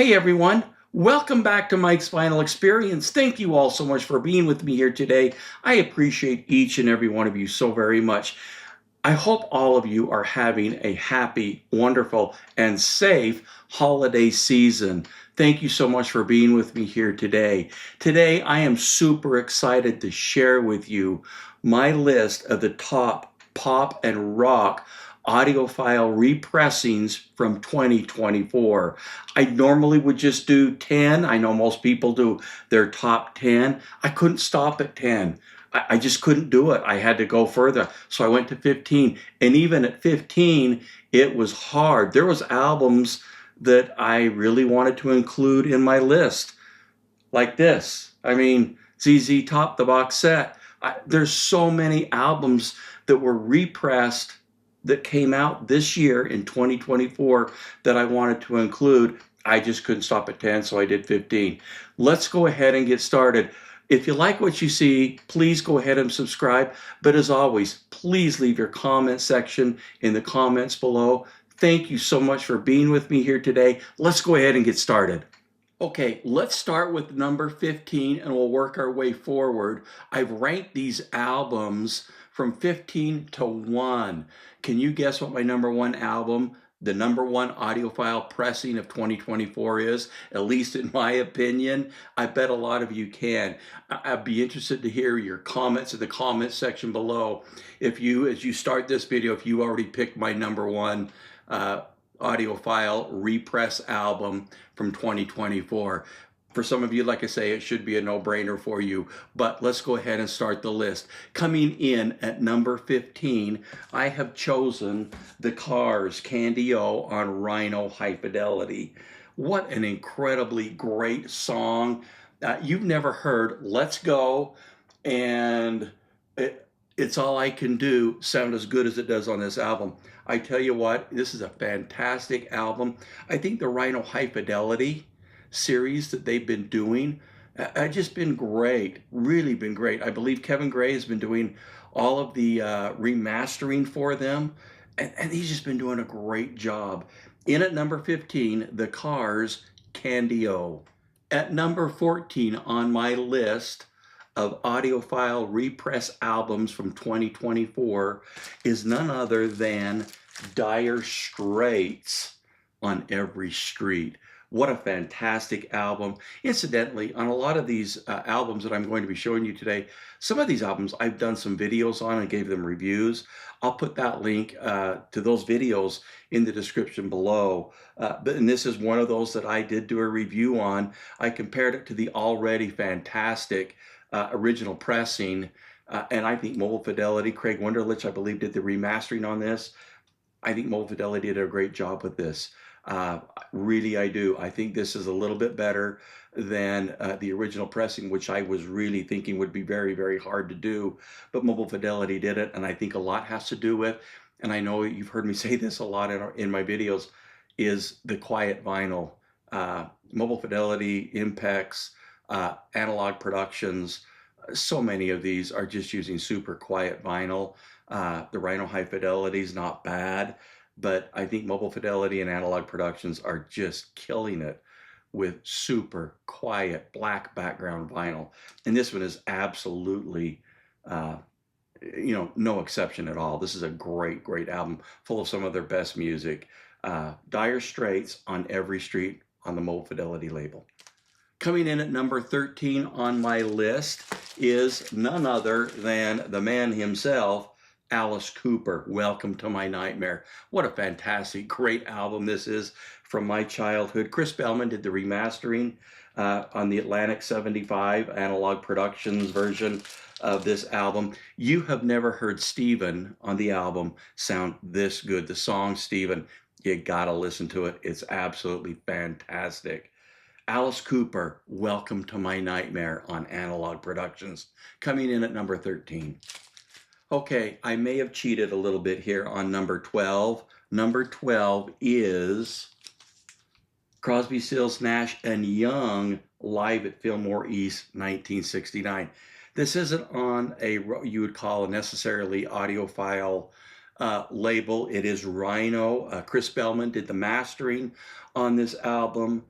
Hey everyone, welcome back to Mike's Final Experience. Thank you all so much for being with me here today. I appreciate each and every one of you so very much. I hope all of you are having a happy, wonderful, and safe holiday season. Thank you so much for being with me here today. Today, I am super excited to share with you my list of the top pop and rock audiophile repressings from 2024. I normally would just do 10. I know most people do their top 10. I couldn't stop at 10. I just couldn't do it. I had to go further. So I went to 15. And even at 15, it was hard. There was albums that I really wanted to include in my list, like this. I mean, ZZ Top, the box set. There's so many albums that were repressed that came out this year in 2024 that I wanted to include. I just couldn't stop at 10, so I did 15. Let's go ahead and get started. If you like what you see, please go ahead and subscribe. But as always, please leave your comment section in the comments below. Thank you so much for being with me here today. Let's go ahead and get started. Okay, let's start with number 15 and we'll work our way forward. I've ranked these albums from 15 to 1. Can you guess what my number 1 album, the number 1 audiophile pressing of 2024 is? At least in my opinion. I bet a lot of you can. I'd be interested to hear your comments in the comment section below. If you, as you start this video, if you already picked my number 1 audiophile repress album from 2024. For some of you, like I say, it should be a no-brainer for you, but let's go ahead and start the list. Coming in at number 15, I have chosen the Cars Candy O on Rhino High Fidelity. What an incredibly great song. You've never heard Let's Go and It's All I Can Do sound as good as it does on this album. I tell you what, this is a fantastic album. I think the Rhino High Fidelity series that they've been doing have just been great, really been great. I believe Kevin Gray has been doing all of the remastering for them, and he's just been doing a great job. In at number 15, the Cars Candy O. At number 14 on my list of audiophile repress albums from 2024 is none other than Dire Straits on Every Street. What a fantastic album. Incidentally, on a lot of these albums that I'm going to be showing you today, some of these albums I've done some videos on and gave them reviews. I'll put that link to those videos in the description below. And this is one of those that I did do a review on. I compared it to the already fantastic original pressing, and I think Mobile Fidelity, Craig Wunderlich, I believe, did the remastering on this. I think Mobile Fidelity did a great job with this. Really, I do. I think this is a little bit better than the original pressing, which I was really thinking would be very, very hard to do. But Mobile Fidelity did it, and I think a lot has to do with, and I know you've heard me say this a lot in my videos, is the quiet vinyl. Mobile Fidelity, Impex, Analog Productions, so many of these are just using super quiet vinyl. The Rhino High Fidelity is not bad, but I think Mobile Fidelity and Analog Productions are just killing it with super quiet black background vinyl. And this one is absolutely, no exception at all. This is a great, great album full of some of their best music. Dire Straits on Every Street on the Mobile Fidelity label. Coming in at number 13 on my list is none other than the man himself, Alice Cooper, Welcome to My Nightmare. What a fantastic, great album this is from my childhood. Chris Bellman did the remastering on the Atlantic 75 Analog Productions version of this album. You have never heard Steven on the album sound this good. The song Steven, you gotta listen to it. It's absolutely fantastic. Alice Cooper, Welcome to My Nightmare on Analog Productions, coming in at number 13. Okay, I may have cheated a little bit here on number 12. Number 12 is Crosby, Stills, Nash & Young live at Fillmore East 1969. This isn't on a, you would call a necessarily audiophile label. It is Rhino. Chris Bellman did the mastering on this album.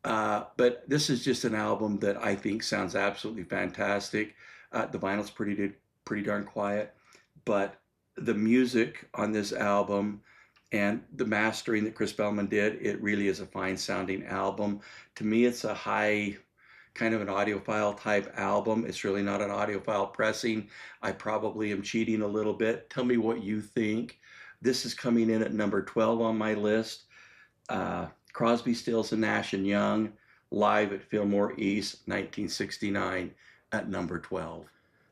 But this is just an album that I think sounds absolutely fantastic. The vinyl's pretty darn quiet, but the music on this album and the mastering that Chris Bellman did, it really is a fine sounding album. To me, it's a high kind of an audiophile type album. It's really not an audiophile pressing. I probably am cheating a little bit. Tell me what you think. This is coming in at number 12 on my list. Crosby, Stills, and Nash and Young, live at Fillmore East, 1969, at number 12.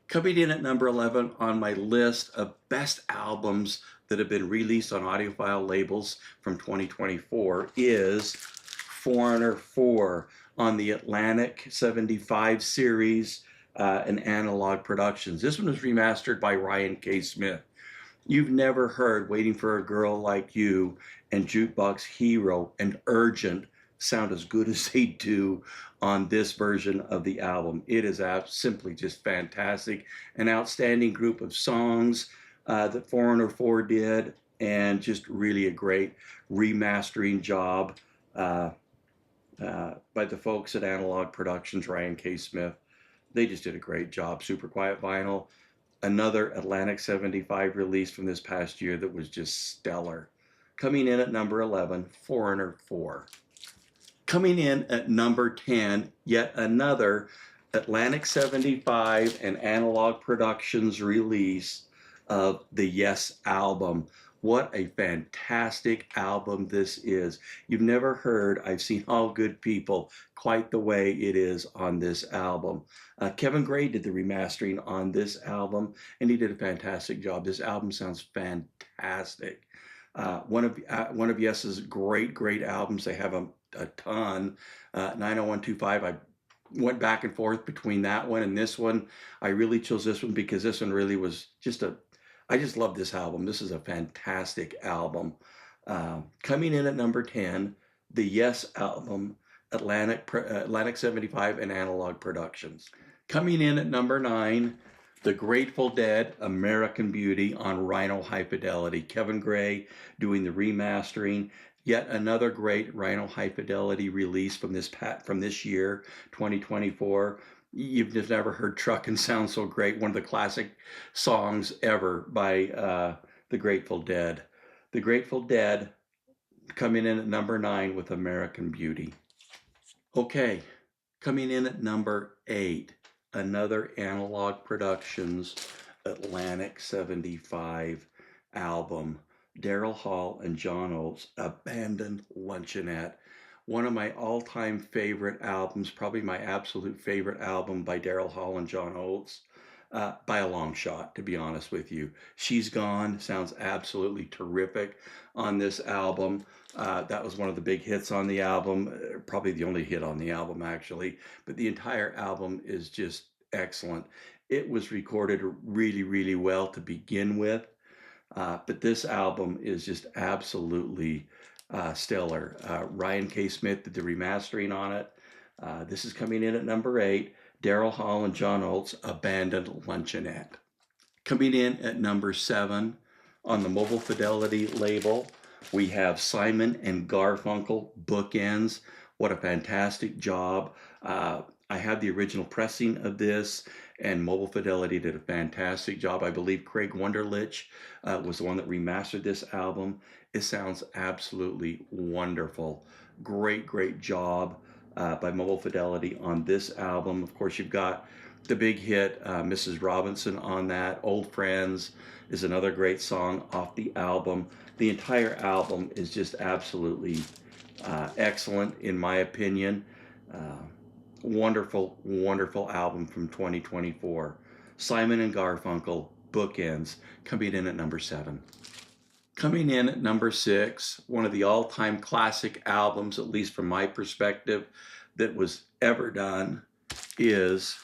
Coming in at number 11 on my list of best albums that have been released on audiophile labels from 2024 is Foreigner 4 on the Atlantic 75 series and Analog Productions. This one was remastered by Ryan K. Smith. You've never heard Waiting for a Girl Like You and Jukebox Hero and Urgent sound as good as they do on this version of the album. It is simply just fantastic. An outstanding group of songs that Foreigner 4 did, and just really a great remastering job by the folks at Analog Productions, Ryan K. Smith. They just did a great job. Super Quiet Vinyl. Another Atlantic 75 release from this past year that was just stellar. Coming in at number 11, Foreigner 4. Coming in at number 10, yet another Atlantic 75 and Analog Productions release of the Yes album. What a fantastic album this is. You've never heard I've Seen All Good People quite the way it is on this album. Kevin Gray did the remastering on this album, and he did a fantastic job. This album sounds fantastic. One of Yes's great albums. They have a ton. 90125, I went back and forth between that one and this one. I really chose this one because this one really was I just love this album. This is a fantastic album. Coming in at number 10, the Yes album, Atlantic 75 and Analog Productions. Coming in at number 9, The Grateful Dead, American Beauty on Rhino High Fidelity. Kevin Gray doing the remastering. Yet another great Rhino High Fidelity release from this year, 2024. You've just never heard Truckin' Sound So Great, one of the classic songs ever by the Grateful Dead. The Grateful Dead coming in at number 9 with American Beauty. Okay, coming in at number 8, another Analog Productions Atlantic 75 album. Daryl Hall and John Oates, Abandoned Luncheonette. One of my all-time favorite albums, probably my absolute favorite album by Daryl Hall and John Oates, by a long shot, to be honest with you. She's Gone sounds absolutely terrific on this album. That was one of the big hits on the album, probably the only hit on the album, actually. But the entire album is just excellent. It was recorded really well to begin with. But this album is just absolutely stellar. Ryan K. Smith did the remastering on it. This is coming in at number 8, Daryl Hall and John Oates, Abandoned Luncheonette. Coming in at number 7 on the Mobile Fidelity label, we have Simon and Garfunkel, Bookends. What a fantastic job. I had the original pressing of this, and Mobile Fidelity did a fantastic job. I believe Craig Wunderlich was the one that remastered this album. It sounds absolutely wonderful. Great job by Mobile Fidelity on this album. Of course, you've got the big hit, Mrs. Robinson on that. Old Friends is another great song off the album. The entire album is just absolutely excellent, in my opinion. Wonderful album from 2024. Simon and Garfunkel, Bookends, coming in at number 7. Coming in at number 6, one of the all-time classic albums, at least from my perspective, that was ever done, is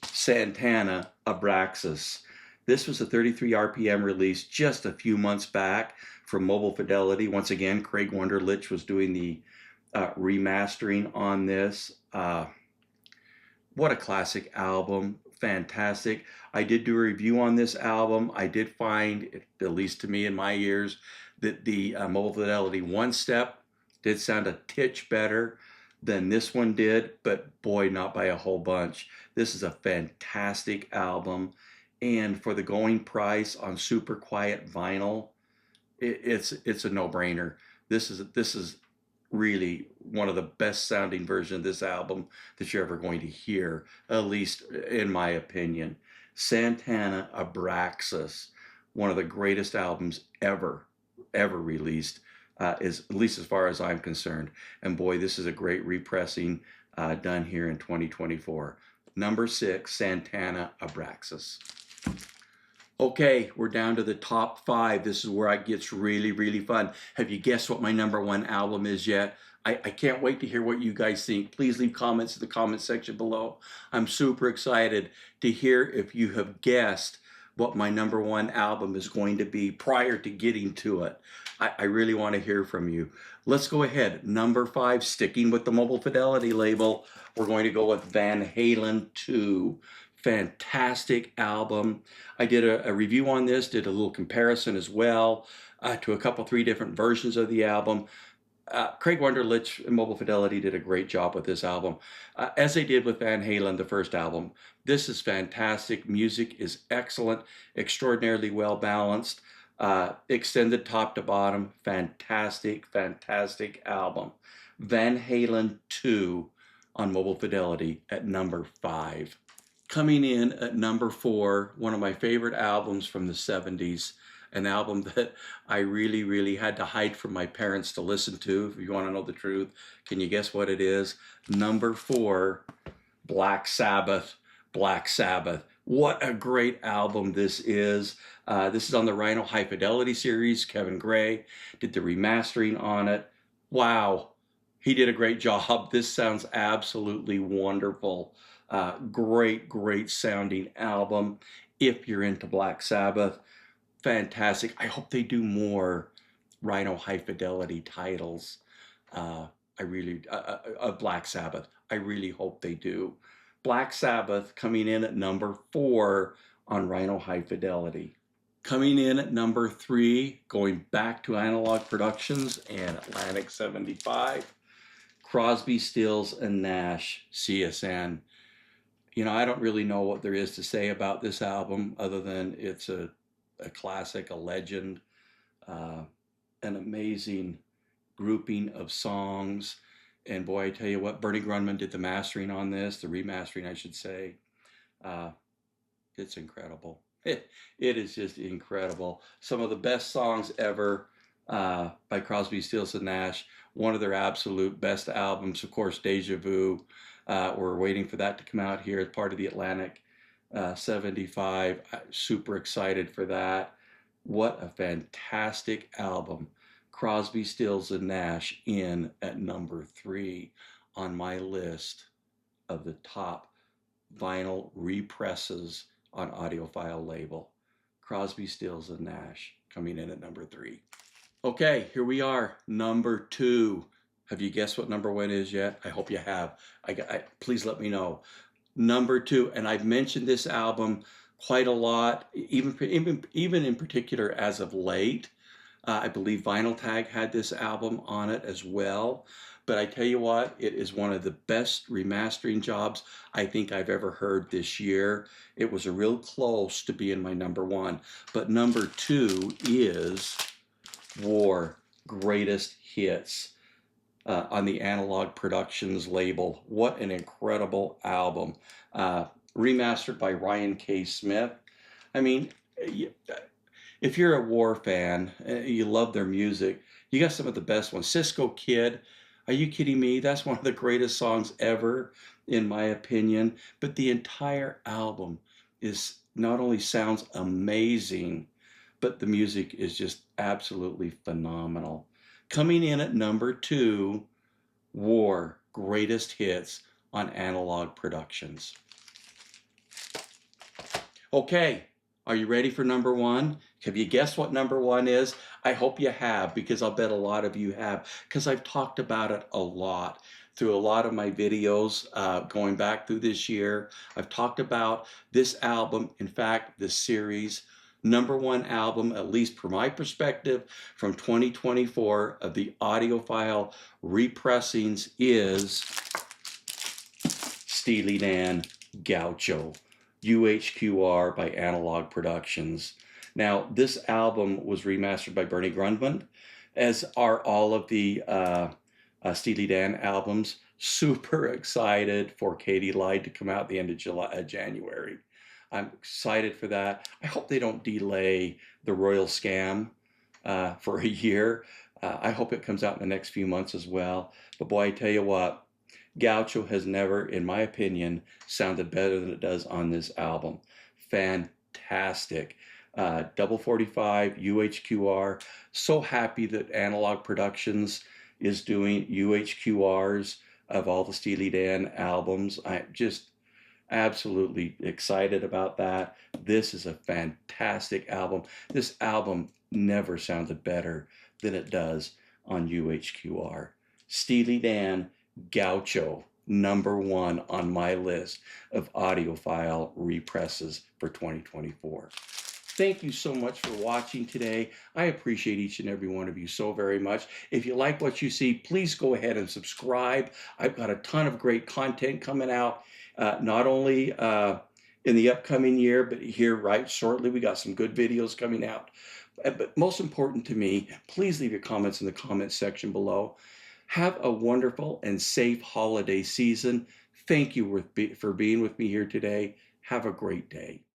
Santana, Abraxas. This was a 33 RPM release just a few months back from Mobile Fidelity. Once again, Craig Wunderlich was doing the remastering on this. What a classic album. Fantastic. I did do a review on this album. I did find, at least to me in my ears, that the Mobile Fidelity One Step did sound a titch better than this one did, but boy, not by a whole bunch. This is a fantastic album, and for the going price on super quiet vinyl, it's a no-brainer. This is really one of the best sounding versions of this album that you're ever going to hear, at least in my opinion. Santana Abraxas, one of the greatest albums ever released, is at least as far as I'm concerned. And boy, this is a great repressing done here in 2024. Number 6, Santana Abraxas. Okay, we're down to the top 5. This is where it gets really fun. Have you guessed what my number 1 album is yet? I can't wait to hear what you guys think. Please leave comments in the comment section below. I'm super excited to hear if you have guessed what my number 1 album is going to be prior to getting to it. I really want to hear from you. Let's go ahead. Number 5, sticking with the Mobile Fidelity label, we're going to go with Van Halen 2. Fantastic album. I did a review on this, did a little comparison as well to a couple, 3 different versions of the album. Craig Wunderlich and Mobile Fidelity did a great job with this album, as they did with Van Halen, the first album. This is fantastic. Music is excellent, extraordinarily well balanced, extended top to bottom. Fantastic album. Van Halen 2 on Mobile Fidelity at number 5. Coming in at number 4, one of my favorite albums from the 70s, an album that I really had to hide from my parents to listen to, if you want to know the truth. Can you guess what it is? Number 4, Black Sabbath. Black Sabbath. What a great album this is. This is on the Rhino High Fidelity series. Kevin Gray did the remastering on it. Wow, he did a great job. This sounds absolutely wonderful. Great sounding album. If you're into Black Sabbath, fantastic. I hope they do more Rhino High Fidelity titles. Of Black Sabbath. I really hope they do. Black Sabbath coming in at number 4 on Rhino High Fidelity. Coming in at number 3, going back to Analog Productions and Atlantic 75, Crosby, Stills and Nash, CSN. You know, I don't really know what there is to say about this album other than it's a classic, a legend, an amazing grouping of songs. And boy, I tell you what, Bernie Grundman did the mastering on this, the remastering, I should say. It's incredible. It is just incredible. Some of the best songs ever by Crosby, Stills and Nash. One of their absolute best albums, of course, Deja Vu. We're waiting for that to come out here as part of the Atlantic 75. Super excited for that. What a fantastic album. Crosby, Stills and Nash in at number 3 on my list of the top vinyl represses on Audiophile label. Crosby, Stills and Nash coming in at number 3. Okay, here we are, number 2. Have you guessed what number 1 is yet? I hope you have. Please let me know. Number 2, and I've mentioned this album quite a lot, even in particular as of late. I believe Vinyl Tag had this album on it as well. But I tell you what, it is one of the best remastering jobs I think I've ever heard this year. It was a real close to being my number 1. But number 2 is War Greatest Hits on the Analog Productions label. What an incredible album. Remastered by Ryan K. Smith. I mean, if you're a War fan, you love their music, you got some of the best ones. Cisco Kid, are you kidding me? That's one of the greatest songs ever, in my opinion. But the entire album is not only sounds amazing, but the music is just absolutely phenomenal. Coming in at number 2, War Greatest Hits on Analog Productions. Okay, are you ready for number 1? Have you guessed what number 1 is? I hope you have, because I'll bet a lot of you have, because I've talked about it a lot through a lot of my videos going back through this year. I've talked about this album, in fact, this series, #1 album, at least from my perspective, from 2024 of the audiophile repressings is Steely Dan Gaucho, UHQR by Analog Productions. Now, this album was remastered by Bernie Grundman, as are all of the Steely Dan albums. Super excited for Katie Lied to come out at the end of January. I'm excited for that. I hope they don't delay the Royal Scam for a year. I hope it comes out in the next few months as well. But boy, I tell you what, Gaucho has never, in my opinion, sounded better than it does on this album. Fantastic. Double 45, UHQR. So happy that Analog Productions is doing UHQRs of all the Steely Dan albums. I'm just absolutely excited about that. This is a fantastic album. This album never sounded better than it does on UHQR. Steely Dan Gaucho, #1 on my list of audiophile represses for 2024. Thank you so much for watching today. I appreciate each and every one of you so very much. If you like what you see, please go ahead and subscribe. I've got a ton of great content coming out, not only in the upcoming year, but here right shortly. We got some good videos coming out. But most important to me, please leave your comments in the comments section below. Have a wonderful and safe holiday season. Thank you for being with me here today. Have a great day.